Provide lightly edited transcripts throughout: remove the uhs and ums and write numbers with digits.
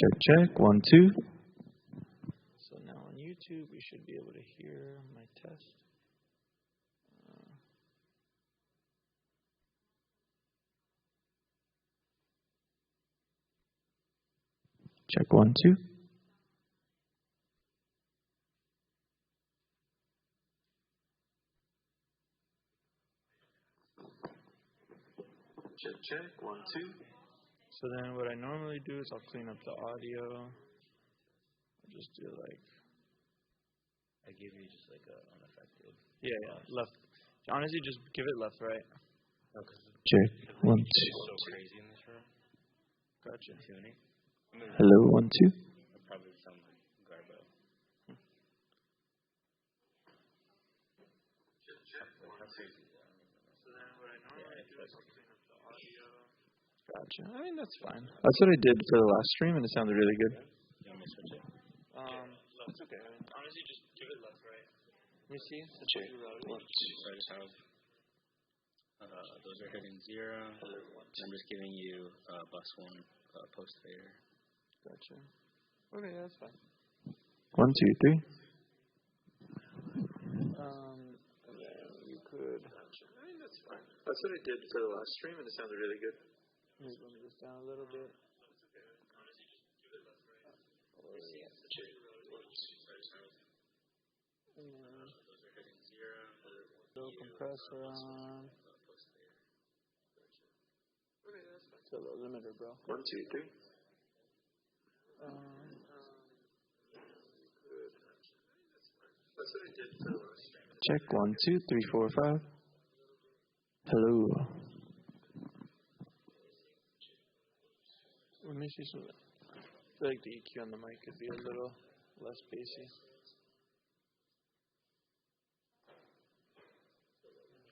Check, check. 1, 2. So now on YouTube, we should be able to hear my test. Check 1, 2. Check, check. 1, 2. So then what I normally do is I'll clean up the audio. I'll just do like... I give you just like a unaffected. Yeah, left. Honestly, just give it left, right. Okay. Check. 1, 2. So crazy in this room. Gotcha. Tuning. Hello, 1, 2. I probably sound like Garbo. Gotcha. I mean, that's fine. That's what I did for the last stream, and it sounded really good. You want me to switch it? It's okay. Honestly, just give it left, right. Let me see. Check. 1, 2. So I just have those are hitting 0. I'm just giving you bus 1 post fader. Gotcha. Okay, that's fine. 1, 2, 3. And then you could. I mean, that's fine. That's what I did for the last stream, and it sounded really good. Maybe bring this down a little bit. Low compressor on. It's a little limiter, bro. 1, 2, 3. Check 1, 2, 3, 4, 5. Hello. Let me see some. I feel like the EQ on the mic could be a little less bassy.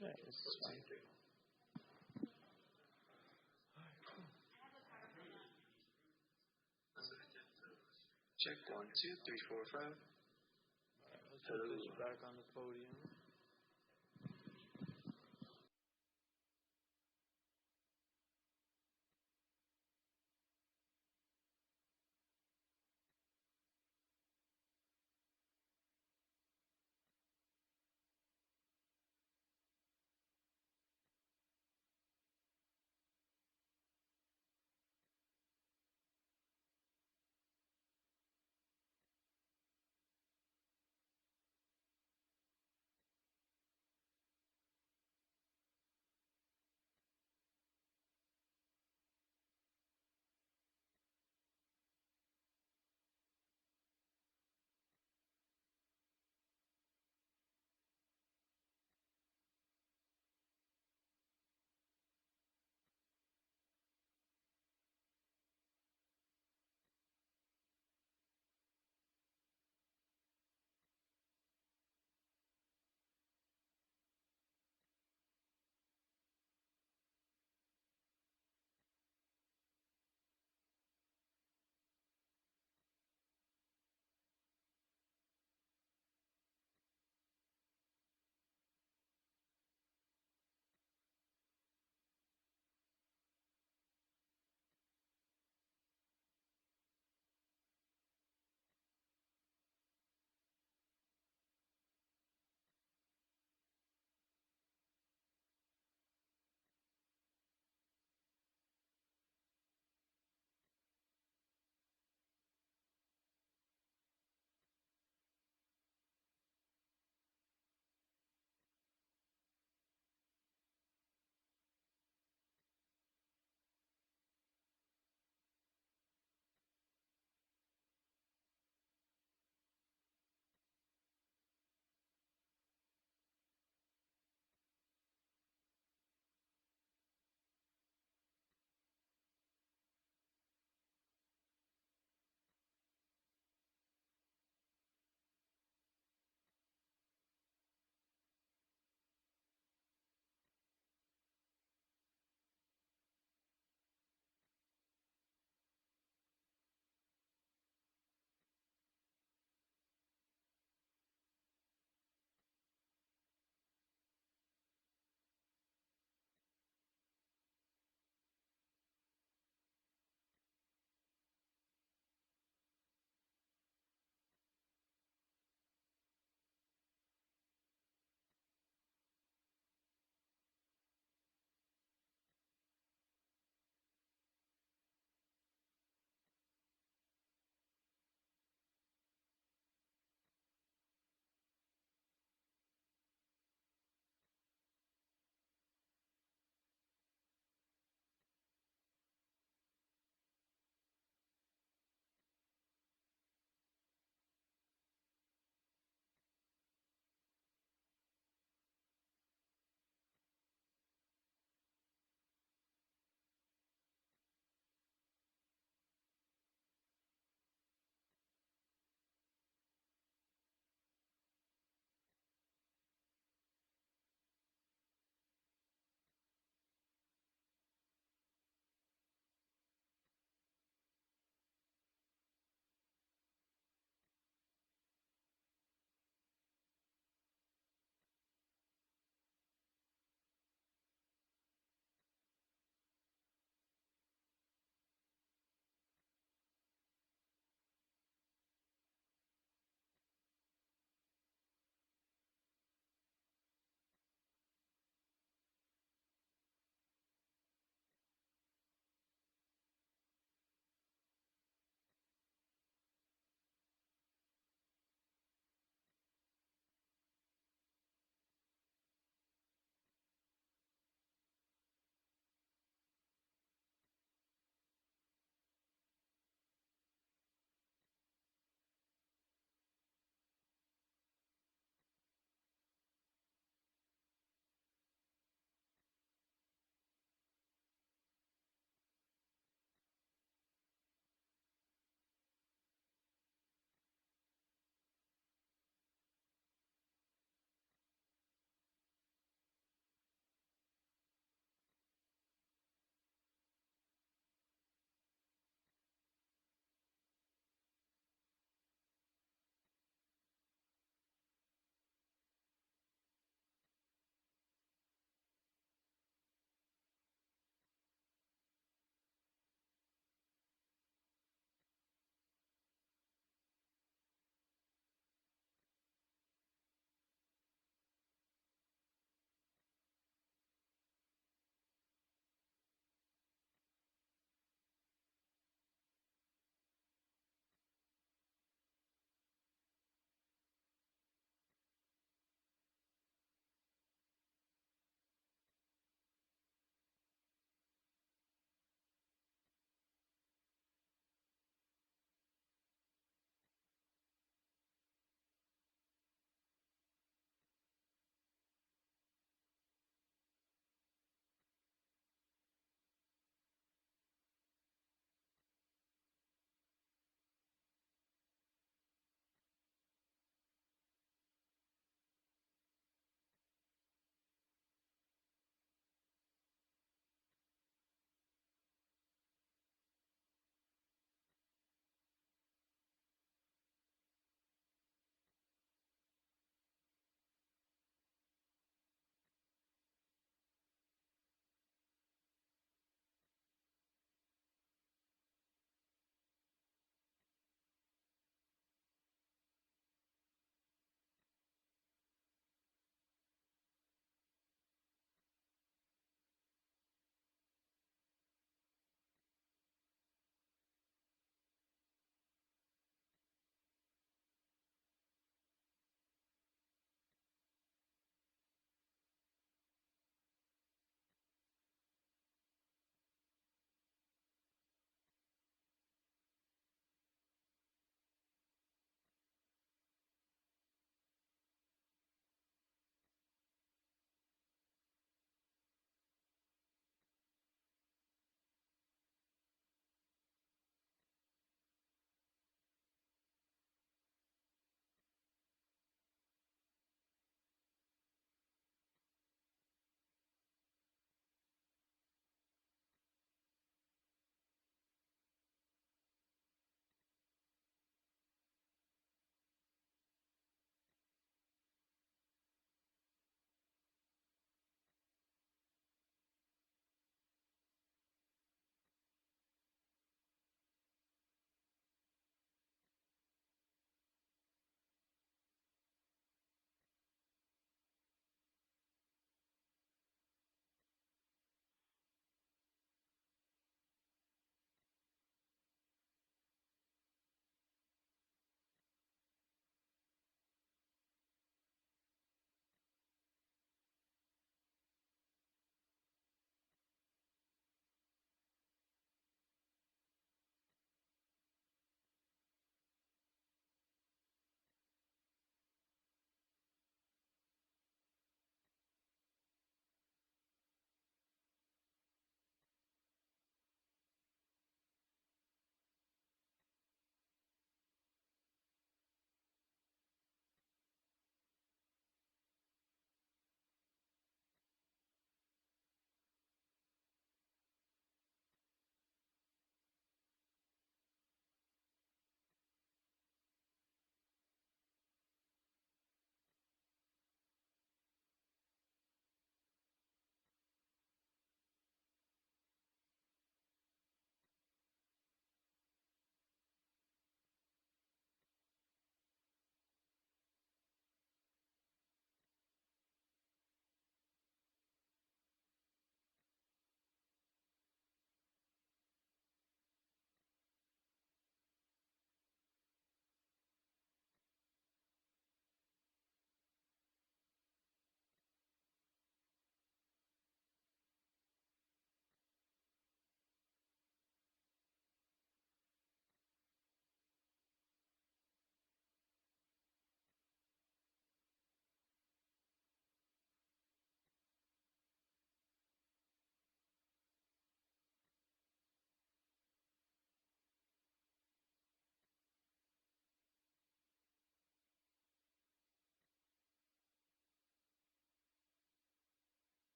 Yeah, this is fine. Check 1, 2, 3, 4, 5. Hello. Back on the podium.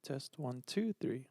Test 1, 2, 3.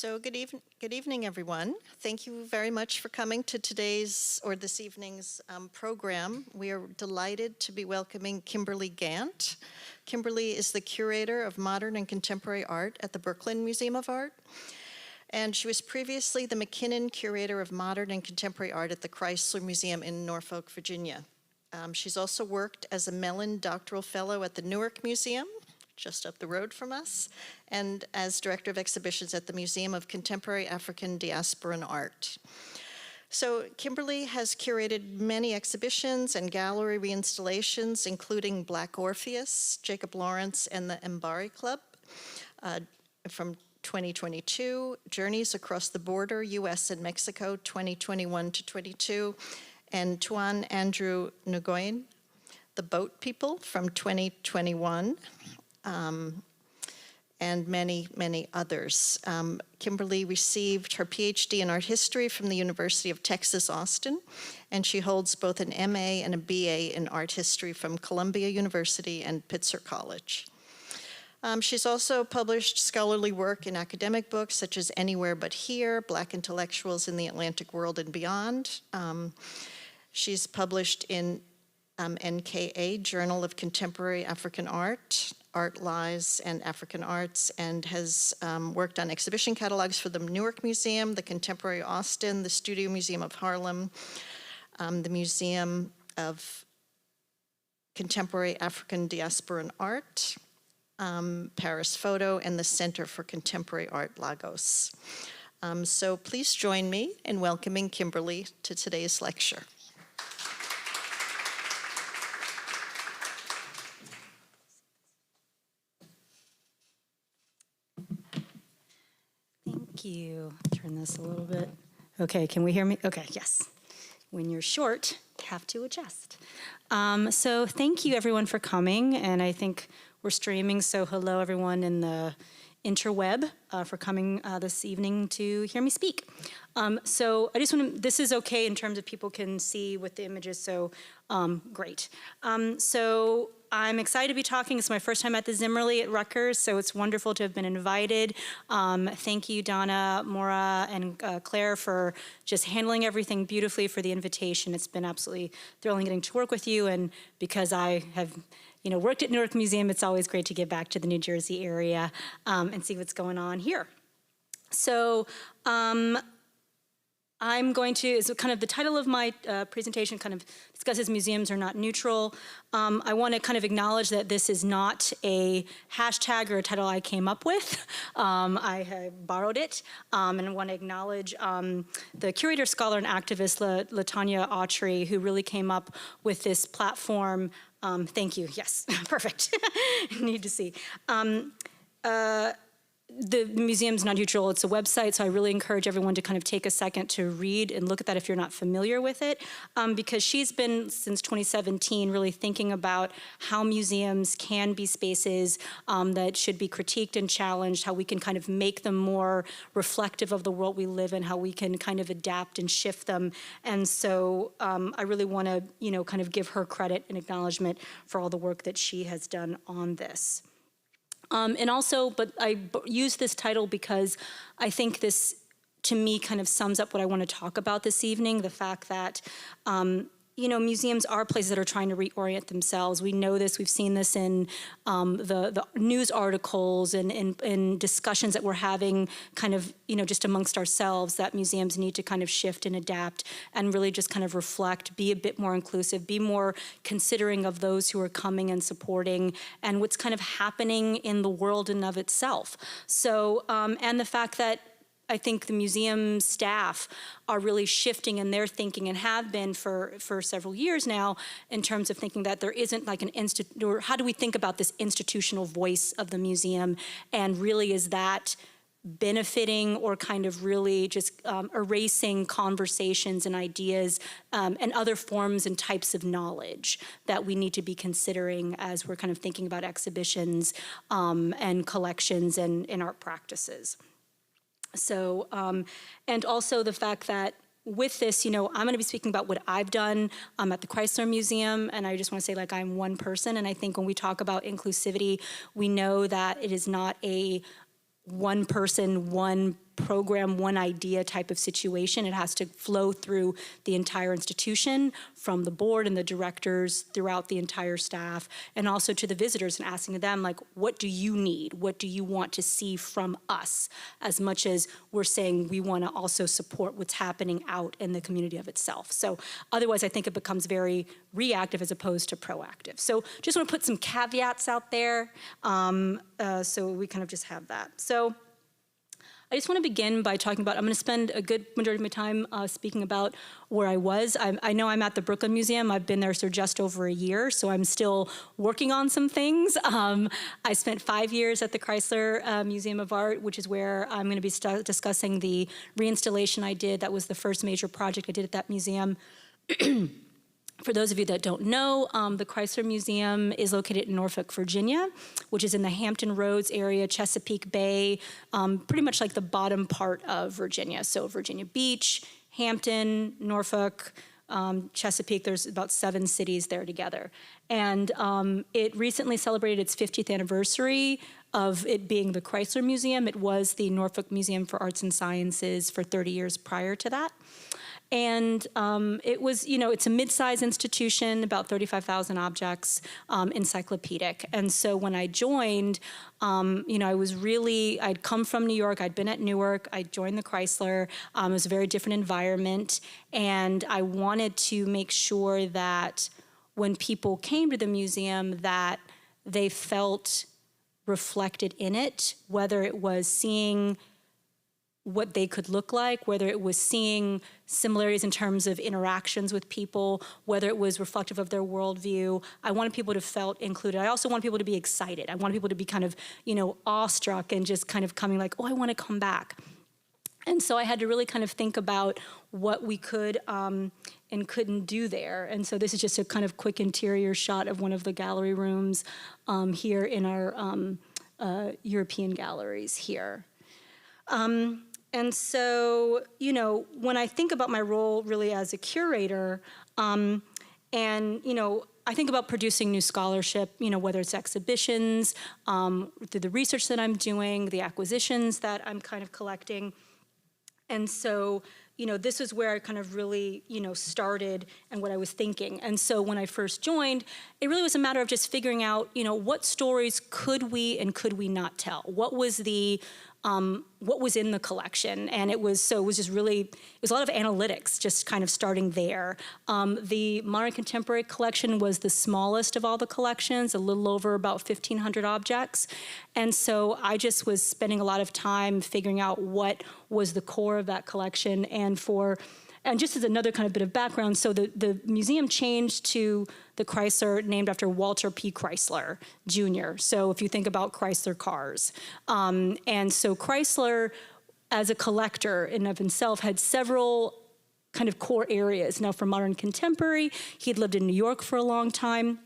So good evening, everyone. Thank you very much for coming to today's or this evening's program. We are delighted to be welcoming Kimberli Gant. Kimberli is the curator of modern and contemporary art at the Brooklyn Museum of Art. And she was previously the McKinnon Curator of Modern and Contemporary Art at the Chrysler Museum in Norfolk, Virginia. She's also worked as a Mellon Doctoral Fellow at the Newark Museum, just up the road from us, and as Director of Exhibitions at the Museum of Contemporary African Diasporan Art. So Kimberli has curated many exhibitions and gallery reinstallations, including Black Orpheus, Jacob Lawrence, and the Mbari Club from 2022, Journeys Across the Border, US and Mexico, 2021 to 22, and Tuan Andrew Nguyen, The Boat People from 2021, and many, many others. Kimberli received her PhD in art history from the University of Texas, Austin, and she holds both an MA and a BA in art history from Columbia University and Pitzer College. She's also published scholarly work in academic books such as Anywhere But Here, Black Intellectuals in the Atlantic World and Beyond. She's published in NKA, Journal of Contemporary African Art, Art Lies and African Arts, and has worked on exhibition catalogs for the Newark Museum, the Contemporary Austin, the Studio Museum of Harlem, the Museum of Contemporary African Diasporan Art, Paris Photo, and the Center for Contemporary Art, Lagos. So please join me in welcoming Kimberli to today's lecture. Thank you. Turn this a little bit. Okay, can we hear me? Okay, yes. When you're short, you have to adjust. So thank you everyone for coming, and I think we're streaming, so hello everyone in the interweb for coming this evening to hear me speak. So I just want to, this is okay in terms of people can see with the images, so great. So I'm excited to be talking. It's my first time at the Zimmerli at Rutgers, so it's wonderful to have been invited. Thank you, Donna, Maura, and Claire for just handling everything beautifully for the invitation. It's been absolutely thrilling getting to work with you, and because I have worked at Newark Museum, it's always great to get back to the New Jersey area and see what's going on here. So I'm going to, is kind of the title of my presentation kind of discusses museums are not neutral. I want to kind of acknowledge that this is not a hashtag or a title I came up with. I have borrowed it, and I want to acknowledge the curator, scholar, and activist, LaTanya Autry, who really came up with this platform. Thank you, yes, perfect, need to see. The museum's not neutral, it's a website, so I really encourage everyone to kind of take a second to read and look at that if you're not familiar with it, because she's been, since 2017, really thinking about how museums can be spaces that should be critiqued and challenged, how we can kind of make them more reflective of the world we live in, how we can kind of adapt and shift them. And so I really want to, kind of give her credit and acknowledgement for all the work that she has done on this. And also, but I use this title because I think this, to me, kind of sums up what I want to talk about this evening, the fact that, museums are places that are trying to reorient themselves. We know this, we've seen this in the news articles and in discussions that we're having kind of, just amongst ourselves, that museums need to kind of shift and adapt and really just kind of reflect, be a bit more inclusive, be more considering of those who are coming and supporting and what's kind of happening in the world and of itself. So, and the fact that I think the museum staff are really shifting in their thinking and have been for several years now in terms of thinking that there isn't like an or how do we think about this institutional voice of the museum, and really is that benefiting or kind of really just erasing conversations and ideas and other forms and types of knowledge that we need to be considering as we're kind of thinking about exhibitions and collections and art practices. So, and also the fact that with this, I'm going to be speaking about what I've done at the Chrysler Museum, and I just want to say, like, I'm one person, and I think when we talk about inclusivity, we know that it is not a one person, one program, one idea type of situation. It has to flow through the entire institution, from the board and the directors throughout the entire staff, and also to the visitors and asking them, like, what do you need? What do you want to see from us? As much as we're saying we want to also support what's happening out in the community of itself. So otherwise, I think it becomes very reactive as opposed to proactive. So just want to put some caveats out there, so we kind of just have that. So I just want to begin by talking about, I'm going to spend a good majority of my time speaking about where I was. I know I'm at the Brooklyn Museum. I've been there for just over a year, so I'm still working on some things. I spent 5 years at the Chrysler Museum of Art, which is where I'm going to be discussing the reinstallation I did. That was the first major project I did at that museum. For those of you that don't know, the Chrysler Museum is located in Norfolk, Virginia, which is in the Hampton Roads area, Chesapeake Bay, pretty much like the bottom part of Virginia. So Virginia Beach, Hampton, Norfolk, Chesapeake, there's about 7 cities there together. And it recently celebrated its 50th anniversary of it being the Chrysler Museum. It was the Norfolk Museum for Arts and Sciences for 30 years prior to that. And it was, it's a mid-sized institution, about 35,000 objects, encyclopedic. And so when I joined, I'd come from New York, I'd been at Newark, I joined the Chrysler. It was a very different environment. And I wanted to make sure that when people came to the museum that they felt reflected in it, whether it was seeing what they could look like, whether it was seeing similarities in terms of interactions with people, whether it was reflective of their worldview. I wanted people to feel included. I also want people to be excited. I want people to be kind of, awestruck and just kind of coming like, oh, I want to come back. And so I had to really kind of think about what we could and couldn't do there. And so this is just a kind of quick interior shot of one of the gallery rooms here in our European galleries here. And so, when I think about my role really as a curator, I think about producing new scholarship, whether it's exhibitions, through the research that I'm doing, the acquisitions that I'm kind of collecting. And so, this is where I kind of really, started and what I was thinking. And so when I first joined, it really was a matter of just figuring out, what stories could we and could we not tell? What was in the collection? And it was a lot of analytics, just kind of starting there. The Modern Contemporary collection was the smallest of all the collections, a little over about 1,500 objects. And so I just was spending a lot of time figuring out what was the core of that collection. And just as another kind of bit of background, so the museum changed to the Chrysler, named after Walter P. Chrysler, Jr. So if you think about Chrysler cars. And so Chrysler, as a collector in and of himself, had several kind of core areas. Now for Modern Contemporary, he'd lived in New York for a long time.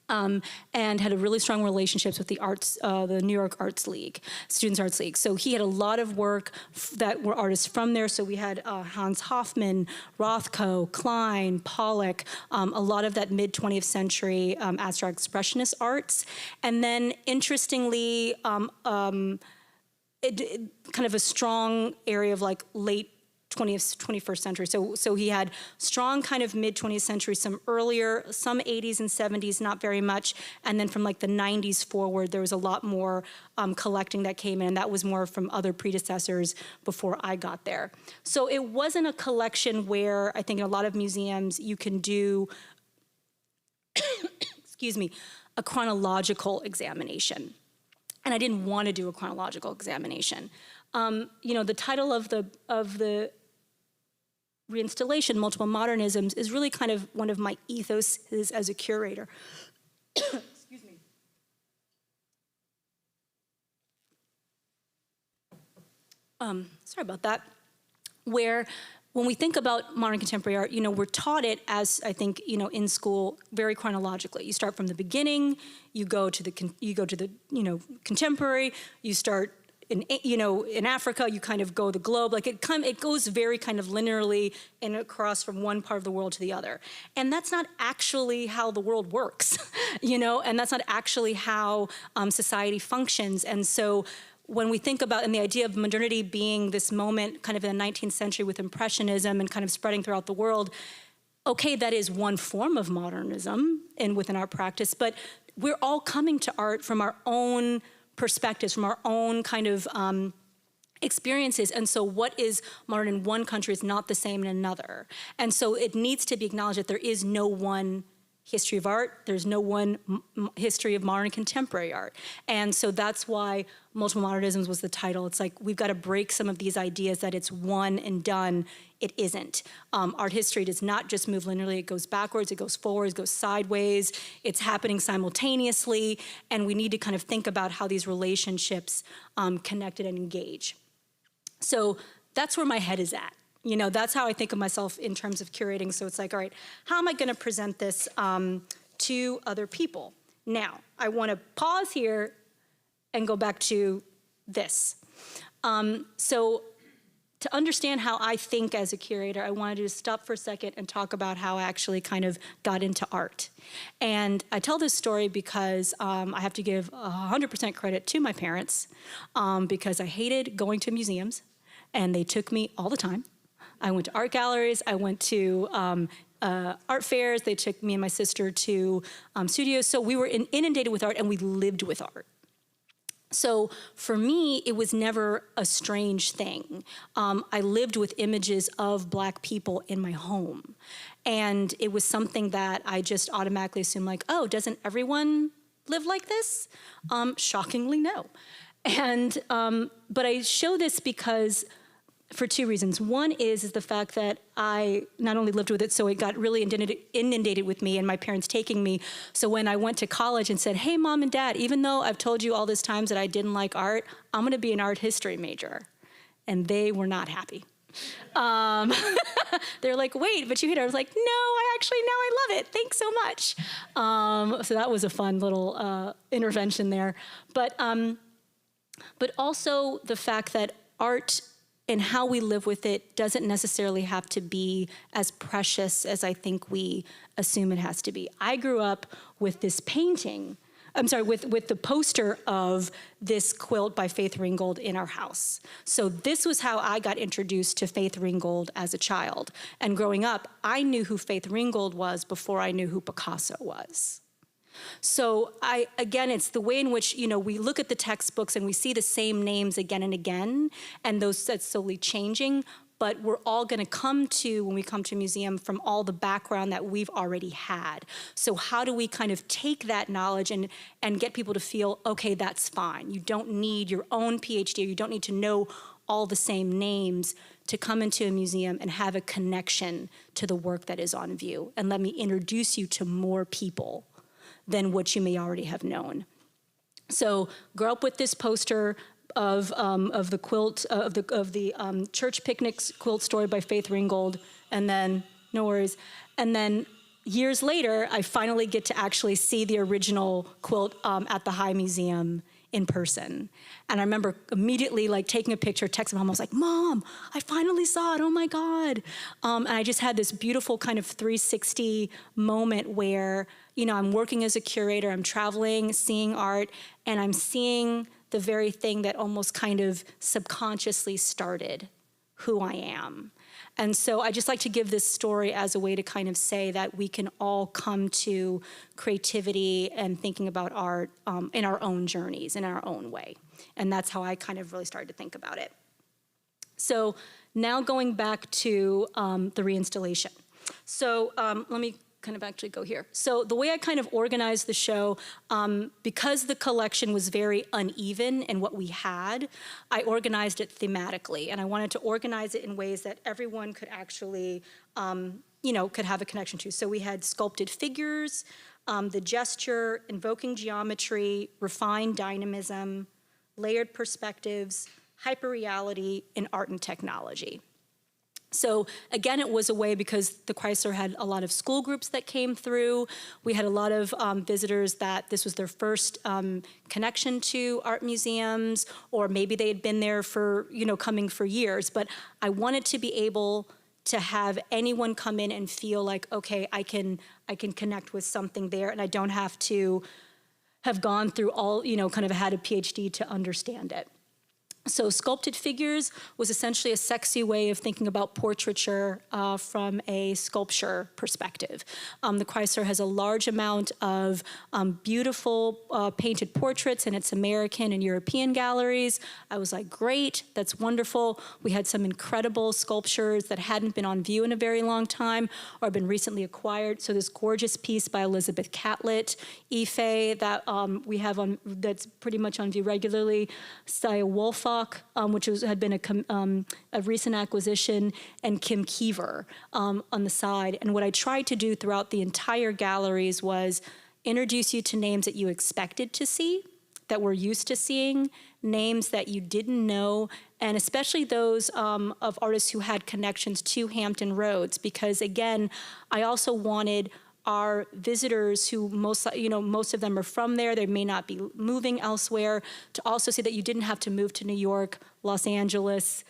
And had a really strong relationships with the New York Arts League, Students' Arts League. So he had a lot of work that were artists from there. So we had Hans Hofmann, Rothko, Klein, Pollock, a lot of that mid-20th century abstract expressionist arts. And then, interestingly, kind of a strong area of like late 21st century. So he had strong kind of mid-20th century, some earlier, some 80s and 70s, not very much. And then from like the 90s forward, there was a lot more collecting that came in. And that was more from other predecessors before I got there. So it wasn't a collection where I think in a lot of museums you can do, a chronological examination. And I didn't want to do a chronological examination. The title of the reinstallation, Multiple Modernisms, is really kind of one of my ethoses as a curator. Excuse me. Sorry about that. Where when we think about modern contemporary art, we're taught it as, I think, in school very chronologically. You start from the beginning, you go to the contemporary, you start in Africa, you kind of go the globe. Like it goes very kind of linearly and across from one part of the world to the other. And that's not actually how the world works, and that's not actually how society functions. And so when we think about, and the idea of modernity being this moment kind of in the 19th century with Impressionism and kind of spreading throughout the world, okay, that is one form of modernism and within our practice, but we're all coming to art from our own perspectives, from our own kind of experiences. And so what is modern in one country is not the same in another. And so it needs to be acknowledged that there is no one history of art. There's no one history of modern contemporary art. And so that's why Multiple Modernisms was the title. It's like, we've got to break some of these ideas that it's one and done. It isn't. Art history does not just move linearly. It goes backwards, it goes forwards, it goes sideways. It's happening simultaneously. And we need to kind of think about how these relationships connected and engage. So that's where my head is at. You know, that's how I think of myself in terms of curating. So it's like, all right, how am I going to present this to other people? Now, I want to pause here and go back to this. So to understand how I think as a curator, I wanted to stop for a second and talk about how I actually kind of got into art. And I tell this story because I have to give 100% credit to my parents because I hated going to museums, and they took me all the time. I went to art galleries, I went to art fairs, they took me and my sister to studios, so we were inundated with art and we lived with art. So for me, it was never a strange thing. I lived with images of Black people in my home. And it was something that I just automatically assumed like, oh, doesn't everyone live like this? Shockingly, no. And, but I show this because for two reasons. One is the fact that I not only lived with it, so it got really inundated with me and my parents taking me. So when I went to college and said, hey, Mom and Dad, even though I've told you all this times that I didn't like art, I'm going to be an art history major. And they were not happy. They're like, wait, but you hate art. I was like, no, I love it. Thanks so much. So that was a fun little intervention there. But also the fact that art and how we live with it doesn't necessarily have to be as precious as I think we assume it has to be. I grew up with this painting, with the poster of this quilt by Faith Ringgold in our house. So this was how I got introduced to Faith Ringgold as a child. And growing up, I knew who Faith Ringgold was before I knew who Picasso was. So again, it's the way in which, you know, we look at the textbooks and we see the same names again and again, and those sets slowly changing, but we're all going to come to, when we come to a museum, from all the background that we've already had. So how do we kind of take that knowledge and get people to feel, okay, that's fine. You don't need your own PhD, or you don't need to know all the same names to come into a museum and have a connection to the work that is on view. And let me introduce you to more people than what you may already have known. So grew up with this poster of the quilt, of the church picnics quilt story by Faith Ringgold, and then, no worries, and then years later, I finally get to actually see the original quilt at the High Museum in person. And I remember immediately like taking a picture, texting mom, I was like, Mom, I finally saw it, oh my God. And I just had this beautiful kind of 360 moment where, you know, I'm working as a curator, I'm traveling, seeing art, and I'm seeing the very thing that almost kind of subconsciously started who I am. And so I just like to give this story as a way to kind of say that we can all come to creativity and thinking about art in our own journeys, in our own way. And that's how I kind of really started to think about it. So now going back to the reinstallation. So let me kind of actually go here. So the way I kind of organized the show, because the collection was very uneven in what we had, I organized it thematically. And I wanted to organize it in ways that everyone could actually, you know, could have a connection to. So we had sculpted figures, the gesture, invoking geometry, refined dynamism, layered perspectives, hyperreality, and art and technology. So again, it was a way, because the Chrysler had a lot of school groups that came through. We had a lot of visitors that this was their first connection to art museums, or maybe they had been there for, you know, coming for years. But I wanted to be able to have anyone come in and feel like, okay, I can connect with something there, and I don't have to have gone through all, you know, kind of had a PhD to understand it. So sculpted figures was essentially a sexy way of thinking about portraiture from a sculpture perspective. The Chrysler has a large amount of beautiful painted portraits in its American and European galleries. I was like, great, that's wonderful. We had some incredible sculptures that hadn't been on view in a very long time or been recently acquired. So this gorgeous piece by Elizabeth Catlett, Ife, that we have on, that's pretty much on view regularly, Saya Wolfach, which had been a recent acquisition, and Kim Kiever on the side. And what I tried to do throughout the entire galleries was introduce you to names that you expected to see, that we're used to seeing, names that you didn't know, and especially those of artists who had connections to Hampton Roads, because again, I also wanted our visitors, who most of them are from there, they may not be moving elsewhere, to also see that you didn't have to move to New York, Los Angeles,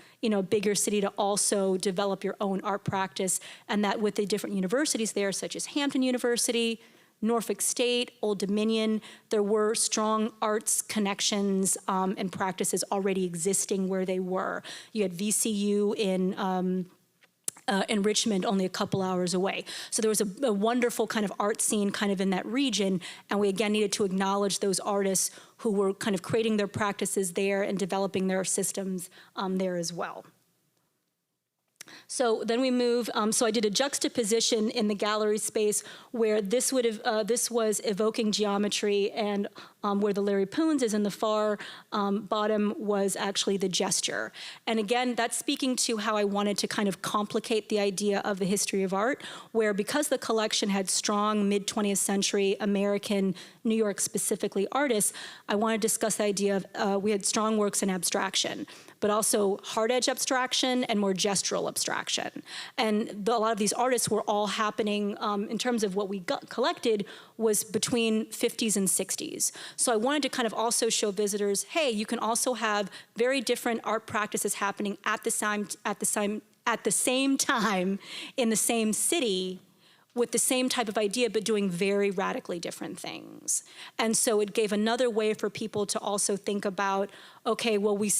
bigger city to also develop your own art practice, and that with the different universities there, such as Hampton University, Norfolk State, Old Dominion, there were strong arts connections and practices already existing where they were. You had VCU in Richmond, only a couple hours away. So there was a wonderful kind of art scene kind of in that region, and we again needed to acknowledge those artists who were kind of creating their practices there and developing their systems there as well. So then we move, so I did a juxtaposition in the gallery space where this was evoking geometry, and where the Larry Poons is in the far bottom was actually the gesture. And again, that's speaking to how I wanted to kind of complicate the idea of the history of art, where because the collection had strong mid-20th century American, New York specifically artists, I wanted to discuss the idea of, we had strong works in abstraction, but also hard edge abstraction and more gestural abstraction. And a lot of these artists were all happening in terms of what we collected was between 50s and 60s. So I wanted to kind of also show visitors, hey, you can also have very different art practices happening at the same time in the same city with the same type of idea, but doing very radically different things. And so it gave another way for people to also think about, okay, well, we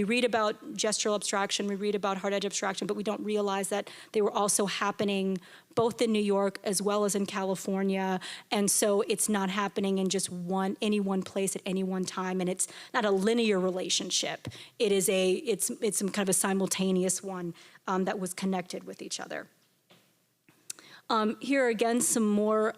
read about gestural abstraction, we read about hard edge abstraction, but we don't realize that they were also happening both in New York as well as in California. And so it's not happening in just any one place at any one time, and it's not a linear relationship. It's some kind of a simultaneous one that was connected with each other. Here are again some more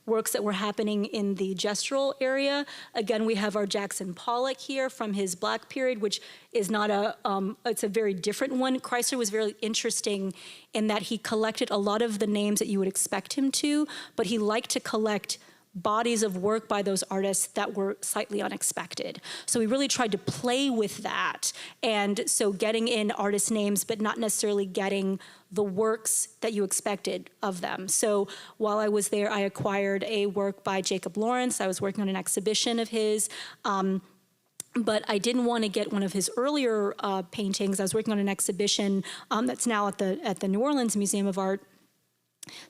works that were happening in the gestural area. Again, we have our Jackson Pollock here from his Black period, which is not it's a very different one. Chrysler was very interesting in that he collected a lot of the names that you would expect him to, but he liked to collect bodies of work by those artists that were slightly unexpected. So we really tried to play with that. And so getting in artist names, but not necessarily getting the works that you expected of them. So while I was there, I acquired a work by Jacob Lawrence. I was working on an exhibition of his. But I didn't want to get one of his earlier paintings. I was working on an exhibition that's now at the New Orleans Museum of Art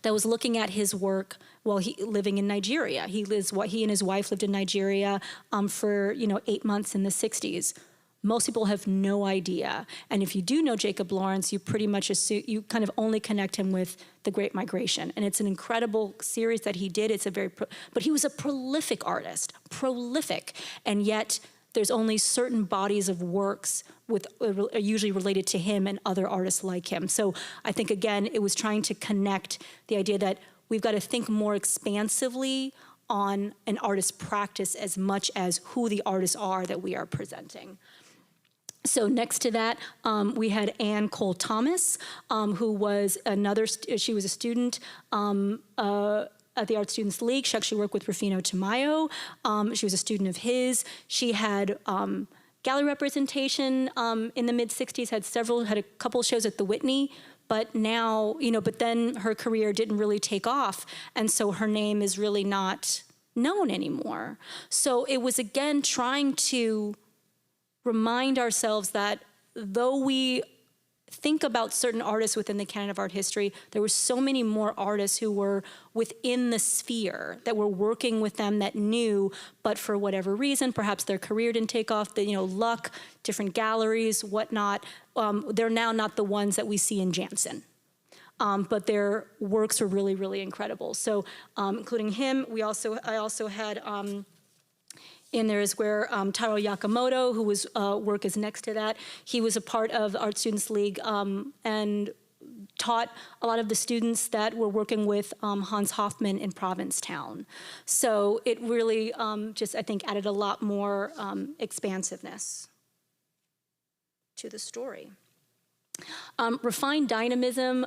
that was looking at his work while living in Nigeria. He and his wife lived in Nigeria for 8 months in the 60s. Most people have no idea. And if you do know Jacob Lawrence, you pretty much assume, you kind of only connect him with the Great Migration. And it's an incredible series that he did. But he was a prolific artist, prolific. And yet there's only certain bodies of works usually related to him and other artists like him. So I think, again, it was trying to connect the idea that we've got to think more expansively on an artist's practice as much as who the artists are that we are presenting. So next to that, we had Anne Cole Thomas, who was she was a student at the Art Students League. She actually worked with Rufino Tamayo. She was a student of his. She had gallery representation in the mid-60s, had a couple shows at the Whitney, but now, but then her career didn't really take off, and so her name is really not known anymore. So it was, again, trying to remind ourselves that though we think about certain artists within the canon of art history, there were so many more artists who were within the sphere that were working with them that knew, but for whatever reason, perhaps their career didn't take off, luck, different galleries, whatnot, they're now not the ones that we see in Jansen. But their works were really, really incredible. So including him, I also had in there is where Taro Yakamoto, who was work is next to that. He was a part of the Art Students League and taught a lot of the students that were working with Hans Hofmann in Provincetown. So it really just, I think, added a lot more expansiveness to the story. Refined Dynamism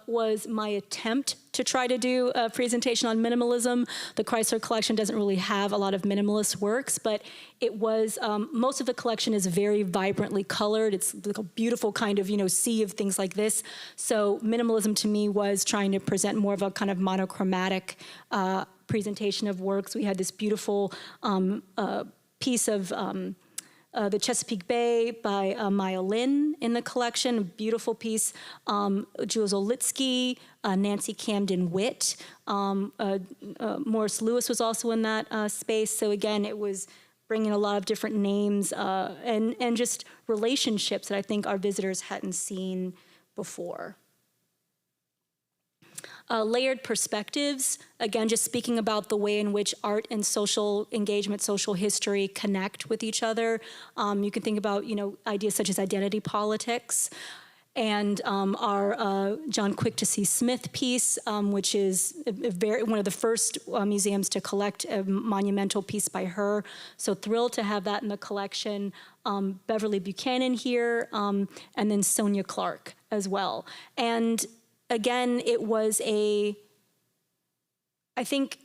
was my attempt to try to do a presentation on minimalism. The Chrysler collection doesn't really have a lot of minimalist works, but it was, most of the collection is very vibrantly colored. It's like a beautiful kind of, sea of things like this. So minimalism to me was trying to present more of a kind of monochromatic presentation of works. We had this beautiful piece of the Chesapeake Bay by Maya Lin in the collection, a beautiful piece. Jules Olitsky, Nancy Camden Witt, Morris Lewis was also in that space. So again, it was bringing a lot of different names and just relationships that I think our visitors hadn't seen before. Layered perspectives, again, just speaking about the way in which art and social engagement, social history connect with each other. You can think about, ideas such as identity politics, and our John Quick to See Smith piece, which is one of the first museums to collect a monumental piece by her. So thrilled to have that in the collection. Beverly Buchanan here, and then Sonia Clark as well. And again, it was I think,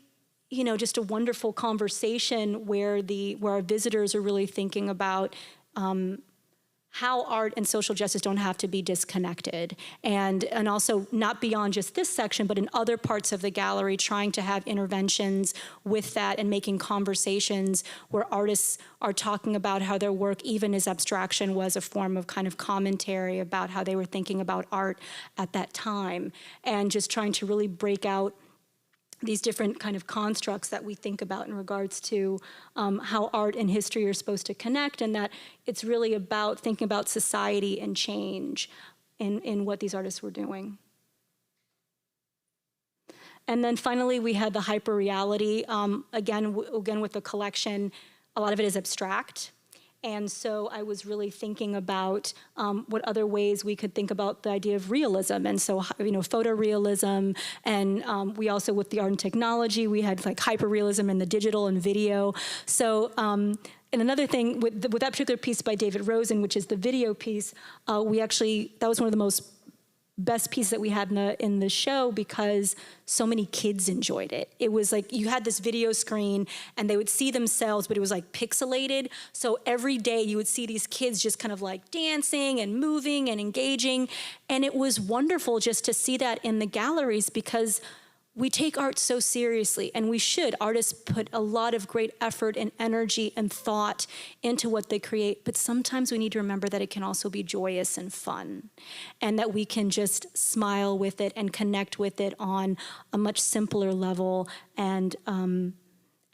just a wonderful conversation where our visitors are really thinking about how art and social justice don't have to be disconnected. And also not beyond just this section, but in other parts of the gallery, trying to have interventions with that and making conversations where artists are talking about how their work, even as abstraction, was a form of kind of commentary about how they were thinking about art at that time. And just trying to really break out these different kind of constructs that we think about in regards to how art and history are supposed to connect, and that it's really about thinking about society and change in what these artists were doing. And then finally, we had the hyperreality. Again, with the collection, a lot of it is abstract. And so I was really thinking about what other ways we could think about the idea of realism. And so, photorealism, and we also, with the art and technology, we had like hyperrealism in the digital and video. So, and another thing, with that particular piece by David Rosen, which is the video piece, that was one of the most best piece that we had in the show because so many kids enjoyed it. It was like you had this video screen and they would see themselves, but it was like pixelated. So every day you would see these kids just kind of like dancing and moving and engaging. And it was wonderful just to see that in the galleries because we take art so seriously, and we should. Artists put a lot of great effort and energy and thought into what they create, but sometimes we need to remember that it can also be joyous and fun, and that we can just smile with it and connect with it on a much simpler level, and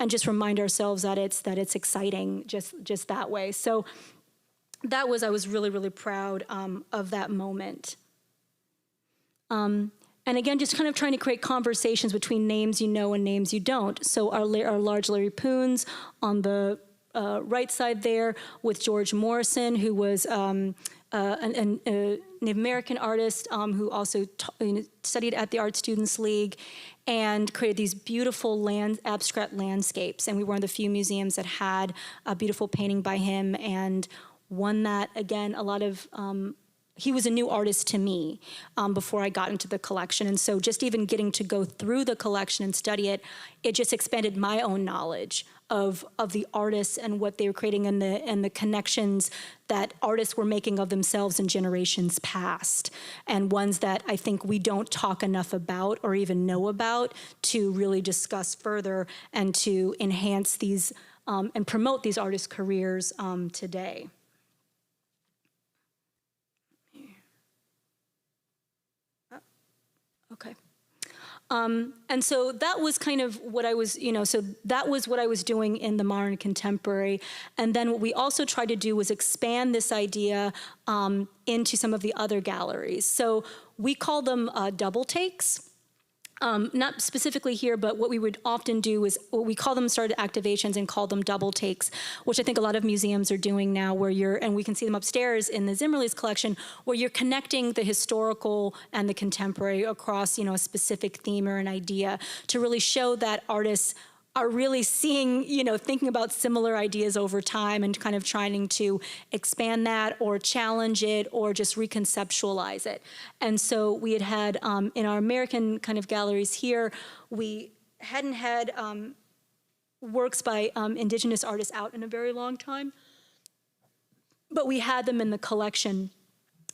just remind ourselves that it's exciting just that way. So I was really, really proud of that moment. And again, just kind of trying to create conversations between names you know and names you don't. So our large Larry Poons on the right side there with George Morrison, who was a Native American artist who also studied at the Art Students League and created these beautiful abstract landscapes. And we were one of the few museums that had a beautiful painting by him, and one that, again, a lot of he was a new artist to me before I got into the collection. And so just even getting to go through the collection and study it, it just expanded my own knowledge of the artists and what they were creating and the connections that artists were making of themselves in generations past, and ones that I think we don't talk enough about or even know about to really discuss further and to enhance these and promote these artists' careers today. Okay. And so that was kind of what I was, so that was what I was doing in the modern contemporary. And then what we also tried to do was expand this idea into some of the other galleries. So we call them double takes. Not specifically here, but what we would often do is what we call them started activations and call them double takes, which I think a lot of museums are doing now, where and we can see them upstairs in the Zimmerli's collection, where you're connecting the historical and the contemporary across, a specific theme or an idea to really show that artists are really seeing, thinking about similar ideas over time and kind of trying to expand that or challenge it or just reconceptualize it. And so we had in our American kind of galleries here, we hadn't had works by indigenous artists out in a very long time, but we had them in the collection.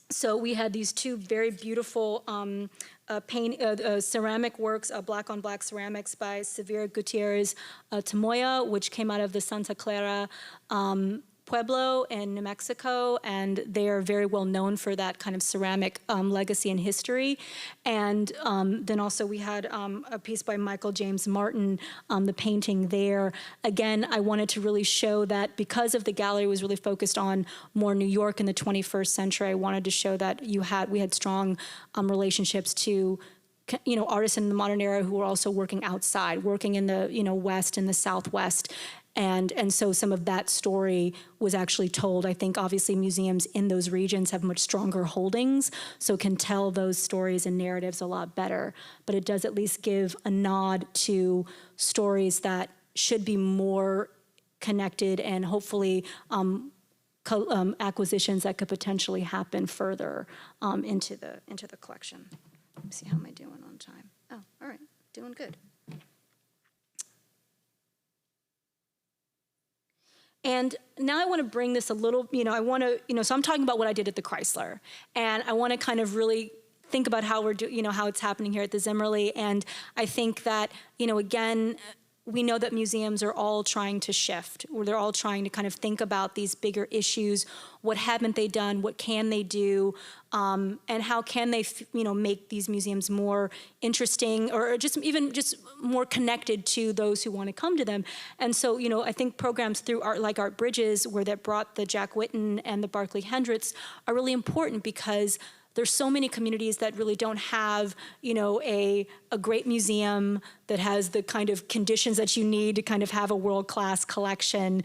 So we had these two very beautiful ceramic works, black on black ceramics by Severa Gutierrez Tamoya, which came out of the Santa Clara Pueblo in New Mexico, and they are very well known for that kind of ceramic legacy and history. And then also we had a piece by Michael James Martin, the painting there. Again, I wanted to really show that because of the gallery was really focused on more New York in the 21st century, I wanted to show that we had strong relationships to artists in the modern era who were also working outside, working in the West and the Southwest. And so some of that story was actually told. I think obviously museums in those regions have much stronger holdings, so can tell those stories and narratives a lot better. But it does at least give a nod to stories that should be more connected and hopefully acquisitions that could potentially happen further into the collection. Let me see, how am I doing on time? Oh, all right, doing good. And now I want to bring this a little, so I'm talking about what I did at the Chrysler. And I want to kind of really think about how we're doing, how it's happening here at the Zimmerli. And I think that, again, we know that museums are all trying to shift, or they're all trying to kind of think about these bigger issues. What haven't they done? What can they do? And how can they, make these museums more interesting, or just more connected to those who want to come to them? And so, I think programs through Art Bridges, where that brought the Jack Whitten and the Barclay Hendricks, are really important because there's so many communities that really don't have, a great museum that has the kind of conditions that you need to kind of have a world-class collection,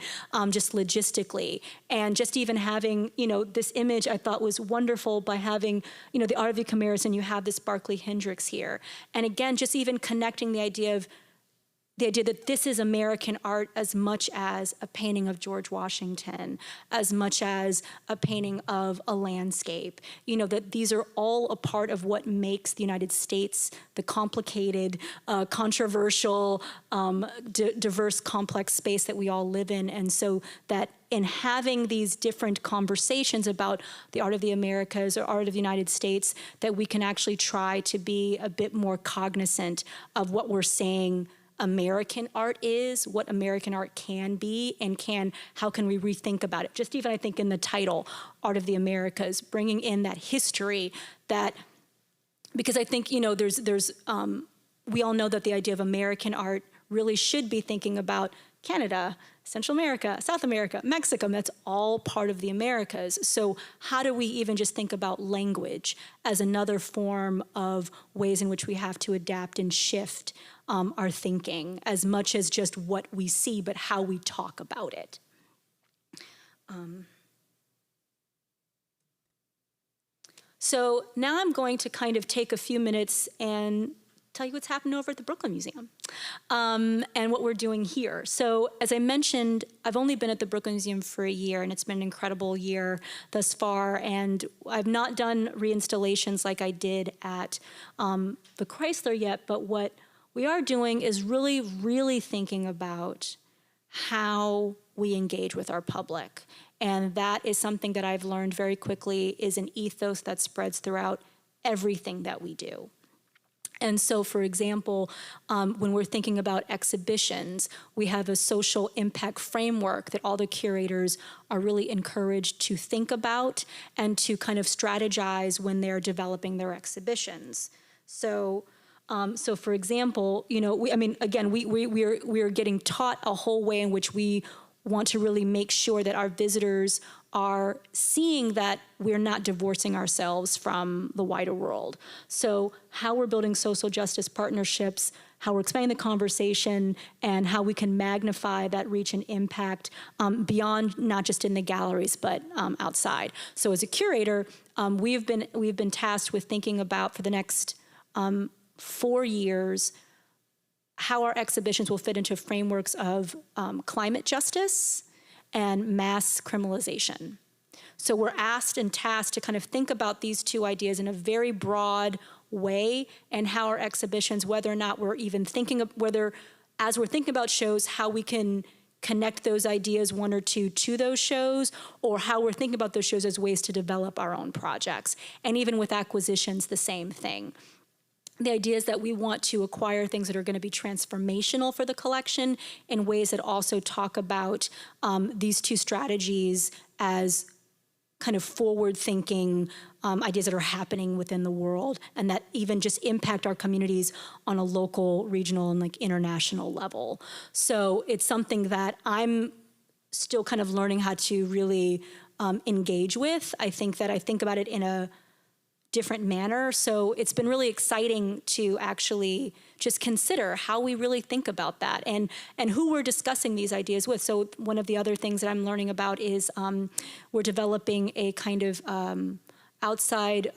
just logistically. And just even having, this image I thought was wonderful by having, the Art of the Chimeras, and you have this Barclay Hendricks here. And again, just even connecting the idea that this is American art as much as a painting of George Washington, as much as a painting of a landscape, that these are all a part of what makes the United States the complicated, controversial, diverse, complex space that we all live in. And so that in having these different conversations about the art of the Americas or art of the United States, that we can actually try to be a bit more cognizant of what we're saying American art is, what American art can be, and how can we rethink about it? Just even I think in the title, Art of the Americas, bringing in that history, because I think, we all know that the idea of American art really should be thinking about Canada, Central America, South America, Mexico. That's all part of the Americas. So how do we even just think about language as another form of ways in which we have to adapt and shift our thinking, as much as just what we see, but how we talk about it? So now I'm going to kind of take a few minutes and tell you what's happened over at the Brooklyn Museum and what we're doing here. So as I mentioned, I've only been at the Brooklyn Museum for a year, and it's been an incredible year thus far. And I've not done reinstallations like I did at the Chrysler yet, but what we are doing is really, really thinking about how we engage with our public. And that is something that I've learned very quickly is an ethos that spreads throughout everything that we do. And so, for example, when we're thinking about exhibitions, we have a social impact framework that all the curators are really encouraged to think about and to kind of strategize when they're developing their exhibitions. So, so for example, we are getting taught a whole way in which we want to really make sure that our visitors are seeing that we're not divorcing ourselves from the wider world. So how we're building social justice partnerships, how we're expanding the conversation, and how we can magnify that reach and impact beyond, not just in the galleries, but outside. So as a curator, we've been tasked with thinking about, for the next 4 years, how our exhibitions will fit into frameworks of climate justice and mass criminalization. So we're asked and tasked to kind of think about these two ideas in a very broad way, and how our exhibitions, whether or not we're even thinking of, whether as we're thinking about shows, how we can connect those ideas, one or two, to those shows, or how we're thinking about those shows as ways to develop our own projects. And even with acquisitions, the same thing. The idea is that we want to acquire things that are going to be transformational for the collection in ways that also talk about these two strategies as kind of forward-thinking ideas that are happening within the world, and that even just impact our communities on a local, regional, and international level. So it's something that I'm still kind of learning how to really engage with. I think about it in a different manner. So it's been really exciting to actually just consider how we really think about that, and who we're discussing these ideas with. So one of the other things that I'm learning about is we're developing a kind of outside,